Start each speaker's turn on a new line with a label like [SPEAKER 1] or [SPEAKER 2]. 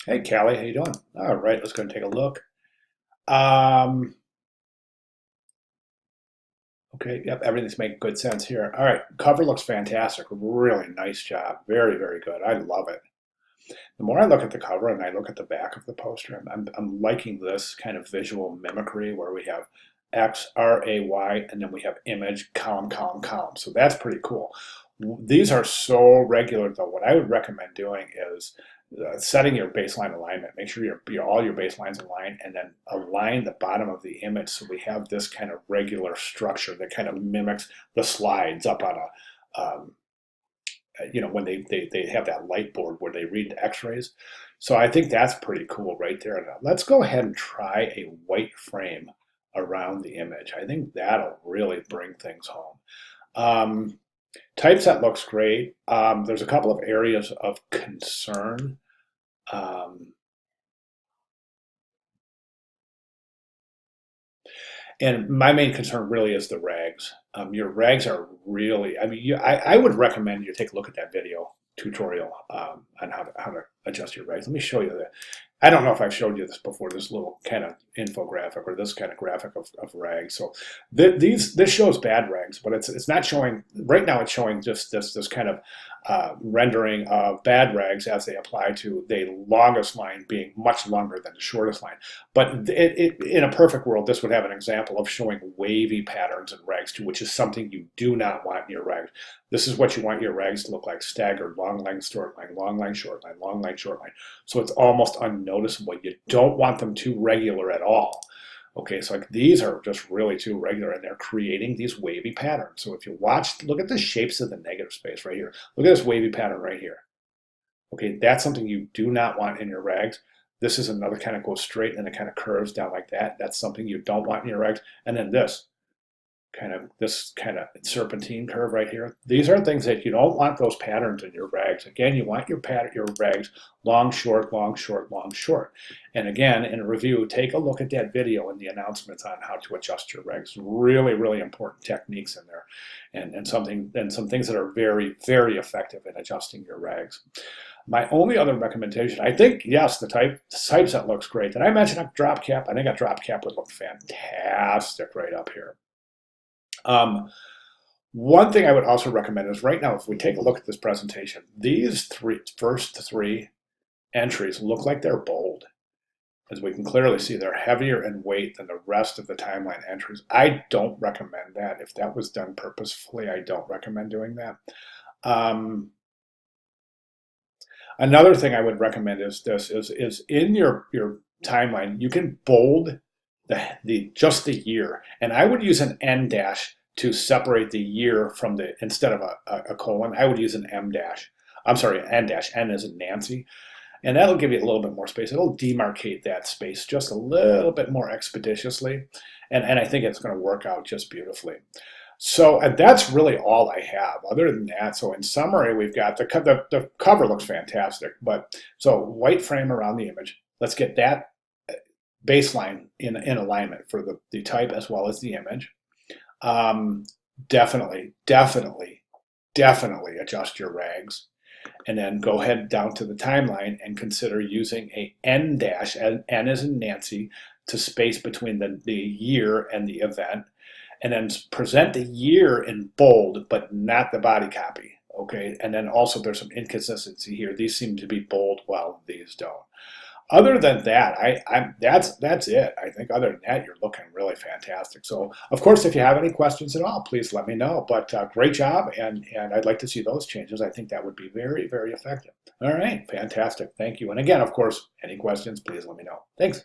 [SPEAKER 1] Hey, Callie, how you doing? All right, let's go and take a look. Um, okay, yep, everything's making good sense here. All right, cover looks fantastic. Really nice job. Very, very good. I love it. The more I look at the cover and I look at the back of the poster, I'm liking this kind of visual mimicry where we have X, R, A, Y, and then we have image, column, column, column. So that's pretty cool. These are so regular, though. What I would recommend doing is setting your baseline alignment. Make sure all your baselines align, and then align the bottom of the image so we have this kind of regular structure that kind of mimics the slides up on a when they have that light board where they read the x-rays. So I think that's pretty cool right there. Now, let's go ahead and try a white frame around the image. I think that'll really bring things home. Um, Typeset looks great. There's a couple of areas of concern. Um, And my main concern really is the rags. Your rags are really, I mean, I would recommend you take a look at that video tutorial on how to adjust your rags. Let me show you that. I don't know if I've showed you this before, this little kind of infographic or this kind of graphic of rags. So this shows bad rags, but it's not showing, right now it's showing just this kind of rendering of bad rags as they apply to the longest line being much longer than the shortest line. But in a perfect world, this would have an example of showing wavy patterns in rags too, which is something you do not want in your rags. This is what you want your rags to look like: staggered, long line, short line, long line, short line, long line, short line. So it's almost unnoticeable. You don't want them too regular at all. Okay, so like these are just really too regular, and they're creating these wavy patterns. So if you watch, look at the shapes of the negative space right here. Look at this wavy pattern right here. Okay, that's something you do not want in your rags. This is another kind of goes straight and it kind of curves down like that. That's something you don't want in your rags. And then this kind of serpentine curve right here. These are things that you don't want those patterns in your rags. Again, you want your rags long, short, long, short, long, short. And again, in a review, take a look at that video and the announcements on how to adjust your rags. Really, really important techniques in there, and some things that are very, very effective in adjusting your rags. My only other recommendation, I think, yes, the typeset looks great. Did I mention a drop cap? I think a drop cap would look fantastic right up here. Um, One thing I would also recommend is right now, if we take a look at this presentation, these first three entries look like they're bold. As we can clearly see, they're heavier in weight than the rest of the timeline entries. I don't recommend that. If that was done purposefully, I don't recommend doing that. Um, Another thing I would recommend is in your timeline, you can bold the just the year, and I would use an N dash to separate the year from the instead of a colon. I would use an M dash. I'm sorry, N dash. N is in Nancy, and that'll give you a little bit more space. It'll demarcate that space just a little bit more expeditiously, and I think it's going to work out just beautifully. So that's really all I have. Other than that, so in summary, we've got the cover looks fantastic, but so white frame around the image. Let's get that baseline in alignment for the type as well as the image. Um, definitely, definitely, definitely adjust your rags, and then go ahead down to the timeline and consider using a N dash, N as in Nancy, to space between the year and the event, and then present the year in bold, but not the body copy. Okay, and then also there's some inconsistency here. These seem to be bold while these don't. Other than that, that's it. I think other than that, you're looking really fantastic. So, of course, if you have any questions at all, please let me know. But great job, and I'd like to see those changes. I think that would be very, very effective. All right, fantastic. Thank you. And again, of course, any questions, please let me know. Thanks.